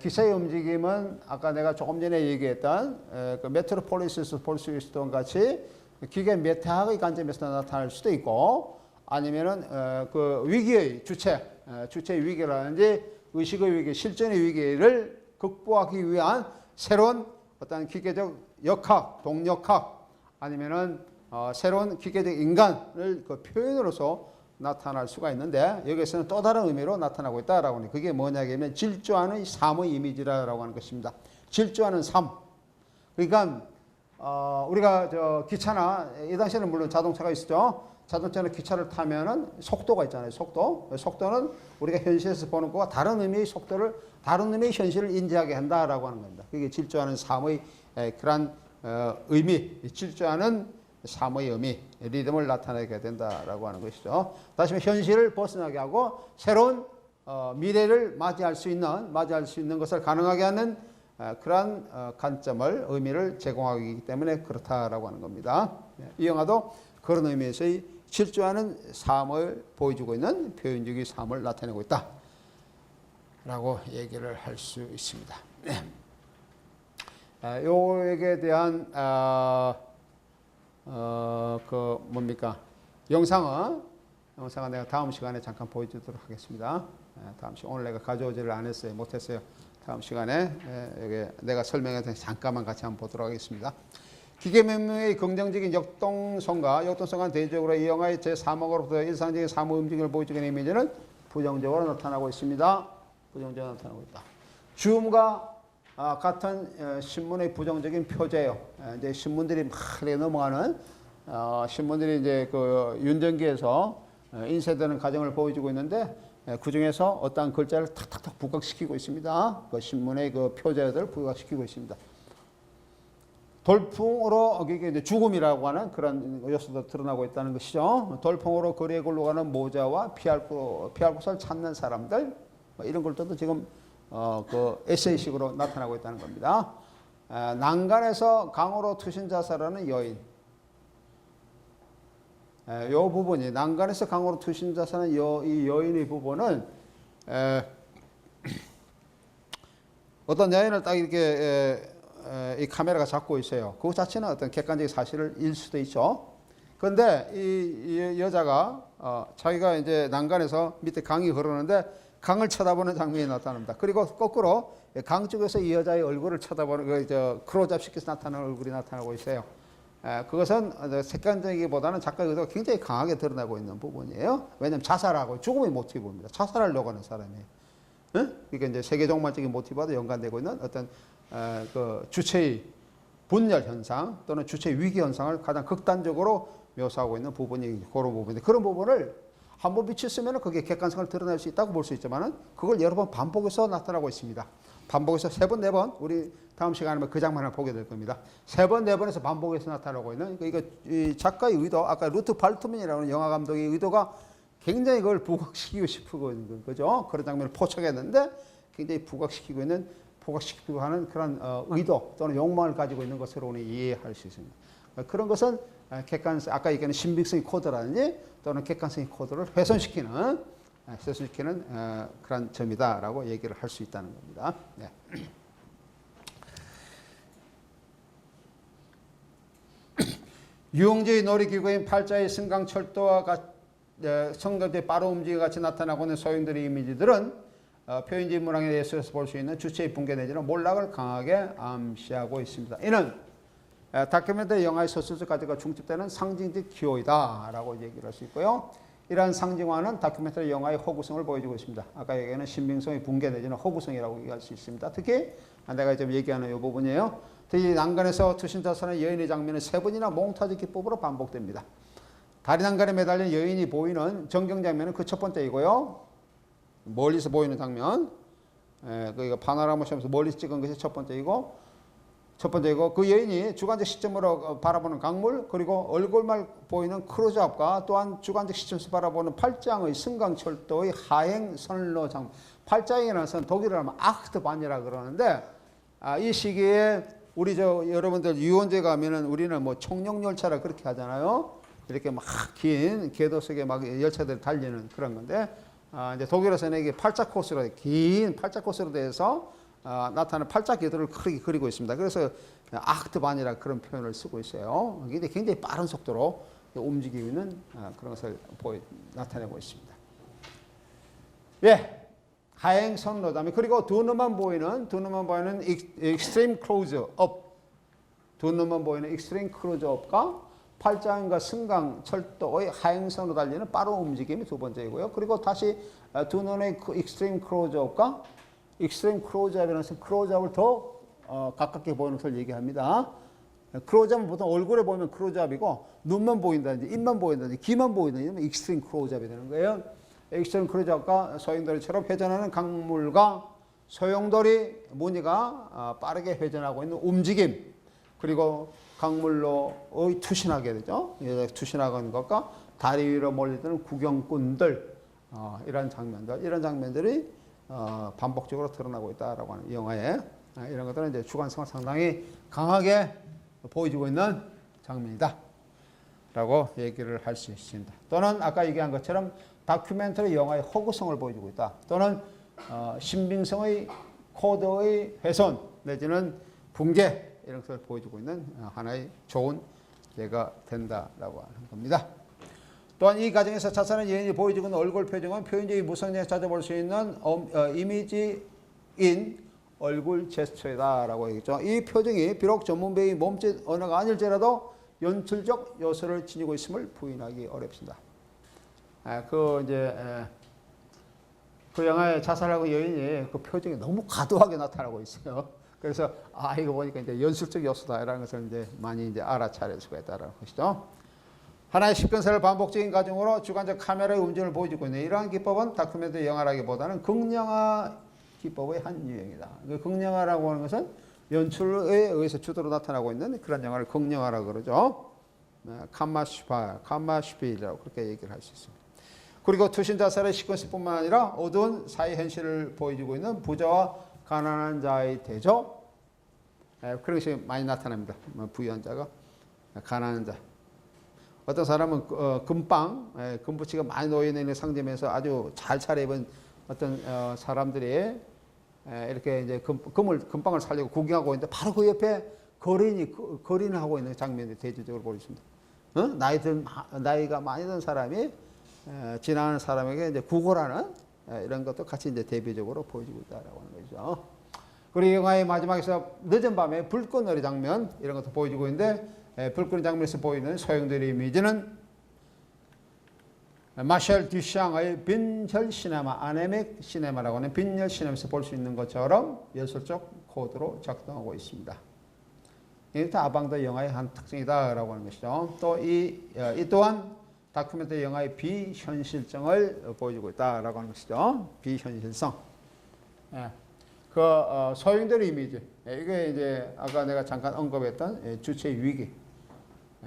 기차의 움직임은 아까 내가 조금 전에 얘기했던 그 메트로폴리스에서 볼 수 있었던 같이 기계 메타학의 관점에서 나타날 수도 있고, 아니면은 그 위기의 주체의 위기라든지 의식의 위기, 실전의 위기를 극복하기 위한 새로운 어떤 기계적 역학, 동력학, 아니면은 새로운 기계적 인간을 그 표현으로서 나타날 수가 있는데, 여기서는 또 다른 의미로 나타나고 있다라고 하는, 그게 뭐냐면 질주하는 삶의 이미지라고 하는 것입니다. 질주하는 삶. 그러니까 우리가 기차나 이 당시에는 물론 자동차가 있었죠. 자동차나 기차를 타면은 속도가 있잖아요. 속도는 우리가 현실에서 보는 것과 다른 의미의 속도를, 다른 의미의 현실을 인지하게 한다라고 하는 겁니다. 그게 질주하는 삶의 그런 의미, 질주하는 삶의 의미, 리듬을 나타내게 된다라고 하는 것이죠. 다시 말해 현실을 벗어나게 하고 새로운 미래를 맞이할 수 있는 것을 가능하게 하는 그러한 관점을 의미를 제공하기 때문에 그렇다라고 하는 겁니다. 이 영화도 그런 의미에서의 질주하는 삶을 보여주고 있는 표현적인 삶을 나타내고 있다 라고 얘기를 할 수 있습니다. 요에 대한 영상은 내가 다음 시간에 잠깐 보여주도록 하겠습니다. 다음 시간 오늘 내가 가져오지를 않았어요. 못했어요. 다음 시간에 여기 내가 설명해서 잠깐만 같이 한번 보도록 하겠습니다. 기계명령의 긍정적인 역동성과 대조적으로 이 영화의 제3억으로부터 일상적인 사무 움직임을 보여주는 이미지는 부정적으로 나타나고 있습니다. 부정적으로 나타나고 있다. 줌과 같은 신문의 부정적인 표제예요. 이제 신문들이 막 넘어가는 신문들이 이제 그 윤전기에서 인쇄되는 과정을 보여주고 있는데 그 중에서 어떠한 글자를 탁탁탁 부각시키고 있습니다. 그 신문의 그 표제들을 부각시키고 있습니다. 돌풍으로 이게 죽음이라고 하는 그런 요소도 드러나고 있다는 것이죠. 돌풍으로 거리에 굴러가는 모자와 피할 곳을 찾는 사람들 이런 것들도 지금 그 에세이식으로 나타나고 있다는 겁니다. 난간에서 강으로 투신 자살하는 여인. 이 부분이 난간에서 강으로 투신 자살하는 이 여인의 부분은 어떤 여인을 딱 이렇게 이 카메라가 잡고 있어요. 그 자체는 어떤 객관적인 사실일 수도 있죠. 그런데 이 여자가 자기가 이제 난간에서 밑에 강이 흐르는데 강을 쳐다보는 장면이 나타납니다. 그리고 거꾸로 강 쪽에서 이 여자의 얼굴을 쳐다보는 클로즈업 시켜서 나타나는 얼굴이 나타나고 있어요. 그것은 색감적이기보다는 작가의 의도가 굉장히 강하게 드러나고 있는 부분이에요. 왜냐하면 자살하고 죽음의 모티브입니다. 자살하려고 하는 사람이에요. 그러니까 이제 세계종말적인 모티브와도 연관되고 있는 어떤 그 주체의 분열 현상 또는 주체의 위기 현상을 가장 극단적으로 묘사하고 있는 부분이 그런 부분인데 그런 부분을 한번 비쳤으면 그게 객관성을 드러낼 수 있다고 볼 수 있지만 그걸 여러 번 반복해서 나타나고 있습니다. 반복해서 3번, 4번 우리 다음 시간에 그 장면을 보게 될 겁니다. 3번, 4번에서 반복해서 나타나고 있는 이거 이 작가의 의도 아까 루트 발트만이라는 영화 감독의 의도가 굉장히 그걸 부각시키고 싶고 있는 거죠. 그런 장면을 포착했는데 굉장히 부각시키고 하는 그런 의도 또는 욕망을 가지고 있는 것으로 이해할 수 있습니다. 그런 것은 객관성, 아까 얘기하는 신빙성의 코드라든지 또는 객관성의 코드를 훼손시키는 그런 점이다라고 얘기를 할 수 있다는 겁니다. 네. 유흥주의 놀이기구인 팔자의 승강철도와 성경의 빠른 움직임 같이 나타나고 있는 소형들의 이미지들은 표현주의 문학의 예술에서 볼 수 있는 주체의 붕괴 내지는 몰락을 강하게 암시하고 있습니다. 이는 다큐멘터리 영화의 서술적 가치가 중집되는 상징적 기호이다라고 얘기를 할 수 있고요. 이러한 상징화는 다큐멘터리 영화의 허구성을 보여주고 있습니다. 아까 얘기하는 신빙성의 붕괴 내지는 허구성이라고 얘기할 수 있습니다. 특히 내가 지금 얘기하는 이 부분이에요. 특히 난간에서 투신 자살하는 여인의 장면은 3번이나 몽타주 기법으로 반복됩니다. 다리 난간에 매달린 여인이 보이는 전경 장면은 그 첫 번째이고요. 멀리서 보이는 장면, 그러니까 파노라마 샷에서 멀리서 찍은 것이 첫 번째이고 그 여인이 주관적 시점으로 바라보는 강물 그리고 얼굴만 보이는 크로즈업과 또한 주관적 시점에서 바라보는 팔짱의 승강철도의 하행 선로 장면. 팔짱이라는 것은 독일어로 하면 아흐트반이라 그러는데 이 시기에 우리 여러분들 유원제 가면은 우리는 뭐 청룡열차라 그렇게 하잖아요. 이렇게 막 긴 궤도석에 막 열차들이 달리는 그런 건데 이제 독일에서는 이게 팔자 코스로 긴 팔자 코스로 돼서 나타나는 팔자 궤도를 크게 그리고 있습니다. 그래서 아흐트반이라 그런 표현을 쓰고 있어요. 이게 굉장히 빠른 속도로 움직이고 있는 그런 것을 나타내고 있습니다. 예. 하행 선로다음에 그리고 두 눈만 보이는 익스트림 클로즈업 두 눈만 보이는 익스트림 클로즈업과 팔짱과 승강 철도의 하행 선로 달리는 빠른 움직임이 두 번째이고요. 그리고 다시 두 눈의 익스트림 클로즈업과 익스트림 클로즈업이라는 것은 클로즈업을 더 가깝게 보이는 것을 얘기합니다. 클로즈업은 보통 얼굴에 보이면 클로즈업이고 눈만 보인다든지 입만 보인다든지 귀만 보인다든지 이러면 익스트림 클로즈업이 되는 거예요. 액션 크루저가 소용돌이처럼 회전하는 강물과 소용돌이 무늬가 빠르게 회전하고 있는 움직임 그리고 강물로의 투신하게 되죠. 투신하는 것과 다리 위로 몰려드는 구경꾼들 이런 장면들이 반복적으로 드러나고 있다라고 하는 영화의 이런 것들은 이제 주관성을 상당히 강하게 보여주고 있는 장면이다 라고 얘기를 할 수 있습니다. 또는 아까 얘기한 것처럼 다큐멘터리 영화의 허구성을 보여주고 있다. 또는 신빙성의 코드의 훼손 내지는 붕괴 이런 것을 보여주고 있는 하나의 좋은 예가 된다라고 하는 겁니다. 또한 이 과정에서 자살한 여인이 보여주고 있는 얼굴 표정은 표현적인 무성량을 찾아볼 수 있는 이미지인 얼굴 제스처이다라고 얘기했죠. 이 표정이 비록 전문 배우의 몸짓 언어가 아닐지라도 연출적 요소를 지니고 있음을 부인하기 어렵습니다. 그 영화에 자살하고 여인이 그 표정이 너무 과도하게 나타나고 있어요. 그래서 이거 보니까 이제 연출적 요소다라는 것을 이제 많이 이제 알아차릴 수가 있다라는 것이죠. 하나의 시퀀스를 반복적인 과정으로 주관적 카메라의 움직임을 보여주고 있는 이러한 기법은 다큐멘터리 영화라기보다는 극영화 기법의 한 유형이다. 그 극영화라고 하는 것은 연출에 의해서 주도로 나타나고 있는 그런 영화를 극영화라고 그러죠. 카마슈필이라고 그렇게 얘기를 할 수 있습니다. 그리고 투신 자살의 시퀀스뿐만 아니라 어두운 사회 현실을 보여주고 있는 부자와 가난한 자의 대조, 그런 것이 많이 나타납니다. 부유한 자가 가난한 자. 어떤 사람은 금붙이가 많이 놓여있는 상점에서 아주 잘 차려입은 어떤 사람들이 이렇게 이제 금빵을 살려고 구경하고 있는데 바로 그 옆에 거린을 하고 있는 장면이 대조적으로 보여집니다. 나이가 많이 든 사람이 지나가는 사람에게 이제 구걸하는 이런 것도 같이 이제 대비적으로 보여지고 있다라고 하는 거죠. 그리고 영화의 마지막에서 늦은 밤에 불꽃놀이 장면 이런 것도 보여지고 있는데 불꽃놀이 장면에서 보이는 소형들의 이미지는 마셜 듀샹의 빈혈 시네마, 아네믹 시네마라고 하는 빈혈 시네마에서 볼 수 있는 것처럼 연출적 코드로 작동하고 있습니다. 이게 아방더 영화의 한 특징이다라고 하는 것이죠. 또 이 또한 다큐멘터리 영화의 비현실성을 보여주고 있다라고 하는 것이죠. 비현실성. 소형들의 이미지. 이게 이제 아까 내가 잠깐 언급했던 주체의 위기,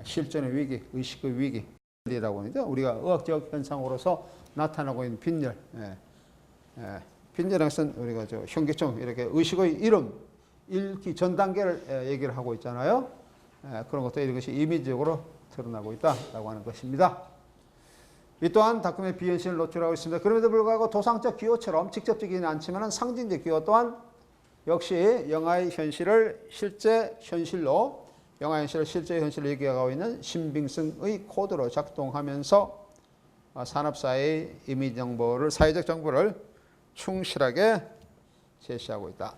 실존의 위기, 의식의 위기. 이라고 하는데 우리가 의학적 현상으로서 나타나고 있는 빈혈, 빈혈이라는 것은 우리가 현기증 이렇게 의식의 이름, 읽기 전 단계를 얘기를 하고 있잖아요. 그런 것도 이런 것이 이미지적으로 드러나고 있다라고 하는 것입니다. 이 또한 다큐멘터리 비현실을 노출하고 있습니다. 그럼에도 불구하고 도상적 기호처럼 직접적이지는 않지만 상징적 기호 또한 역시 영화의 현실을 실제 현실로 영화 현실을 실제 현실로 얘기하고 있는 신빙성의 코드로 작동하면서 산업사회의 이미지 정보를, 사회적 정보를 충실하게 제시하고 있다.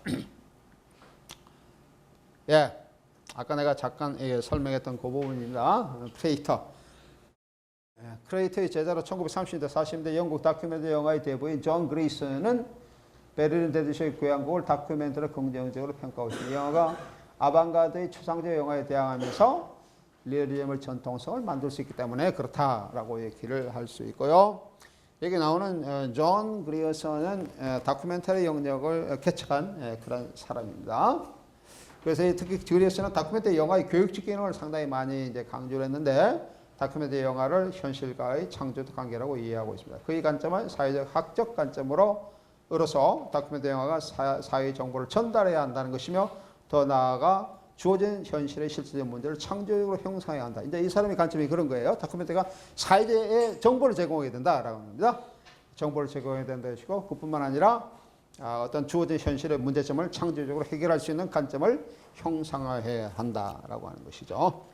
아까 내가 잠깐 설명했던 그 부분입니다. 크레이터의 제자로 1930년대, 40년대 영국 다큐멘터리 영화의 대부인 존 그리슨은 베를린 대도시의 교향곡을 다큐멘터리로 긍정적으로 평가하고 있습니다. 이 영화가 아방가드의 추상적 영화에 대항하면서 리얼리즘의 전통성을 만들 수 있기 때문에 그렇다라고 얘기를 할 수 있고요. 여기 나오는 존 그리어슨은 다큐멘터리 영역을 개척한 그런 사람입니다. 그래서 특히 그리어슨은 다큐멘터리 영화의 교육적 기능을 상당히 많이 이제 강조를 했는데 다큐멘터리 영화를 현실과의 창조적 관계라고 이해하고 있습니다. 그의 관점은 사회적 학적 관점으로서 다큐멘터리 영화가 사회 정보를 전달해야 한다는 것이며 더 나아가 주어진 현실의 실질적 문제를 창조적으로 형성해야 한다. 이제 이 사람의 관점이 그런 거예요. 다큐멘터리가 사회에 정보를 제공해야 된다라고 합니다. 정보를 제공해야 된다는 것이고 그뿐만 아니라 어떤 주어진 현실의 문제점을 창조적으로 해결할 수 있는 관점을 형성해야 한다라고 하는 것이죠.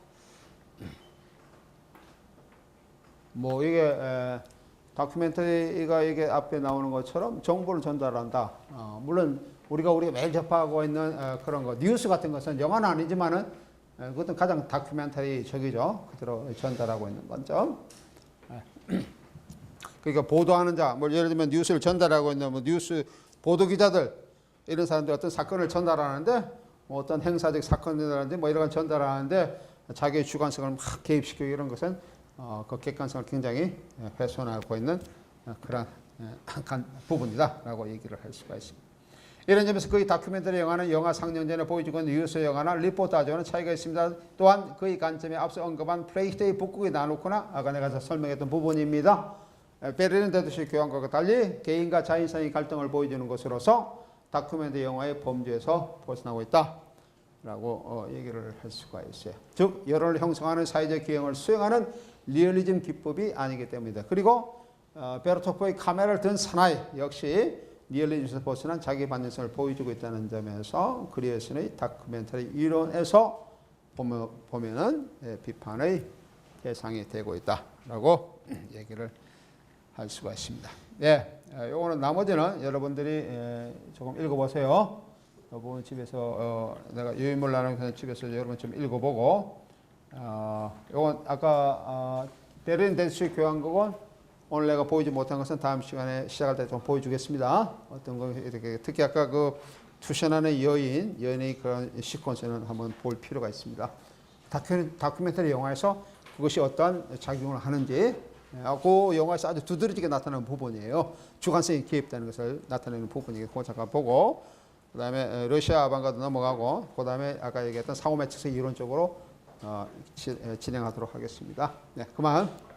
이게 다큐멘터리가 이게 앞에 나오는 것처럼 정보를 전달한다. 물론 우리가 매일 접하고 있는 그런 거 뉴스 같은 것은 영화는 아니지만은 그것은 가장 다큐멘터리 적이죠. 그대로 전달하고 있는 거죠. 그러니까 보도하는 자, 예를 들면 뉴스를 전달하고 있는 뉴스 보도 기자들 이런 사람들 어떤 사건을 전달하는데 어떤 행사적 사건이라든지 이런 걸 전달하는데 자기의 주관성을 막 개입시키고 이런 것은 그 객관성을 굉장히 훼손하고 있는 그런 부분이다라고 얘기를 할 수가 있습니다. 이런 점에서 그의 다큐멘터리 영화는 영화 상영 전에 보여주고 있는 뉴스 영화나 리포타지와는 차이가 있습니다. 또한 그의 관점에 앞서 언급한 프레이트의 북극이 나누거나 아까 내가 설명했던 부분입니다. 베를린 대도시 교향곡과 달리 개인과 자인사의 갈등을 보여주는 것으로서 다큐멘터리 영화의 범주에서 벗어나고 있다라고 얘기를 할 수가 있어요. 즉 여론을 형성하는 사회적 기형을 수행하는 리얼리즘 기법이 아니기 때문이다. 그리고 베르토프의 카메라를 든 사나이 역시 리얼리즘에서 벗어난 자기 반전성을 보여주고 있다는 점에서 그리에슨의 다큐멘터리 이론에서 보면은 비판의 대상이 되고 있다라고 얘기를 할 수가 있습니다. 예, 요거는 나머지는 여러분들이 조금 읽어보세요. 이 부분 집에서 내가 유인물 나누는 집에서 여러분 좀 읽어보고 요건 아까 베를린 댄스 교향곡은 오늘 내가 보이지 못한 것은 다음 시간에 시작할 때 좀 보여주겠습니다. 어떤 거 이렇게 특히 아까 그 투션하는 여인의 그런 시퀀스는 한번 볼 필요가 있습니다. 다큐멘터리 영화에서 그것이 어떤 작용을 하는지 그 영화에서 아주 두드러지게 나타나는 부분이에요. 주관성이 개입되는 것을 나타내는 부분이고 그거 잠깐 보고 그 다음에 러시아 아방가드 넘어가고 그 다음에 아까 얘기했던 사고매측성 이론적으로 진행하도록 하겠습니다. 네, 그만.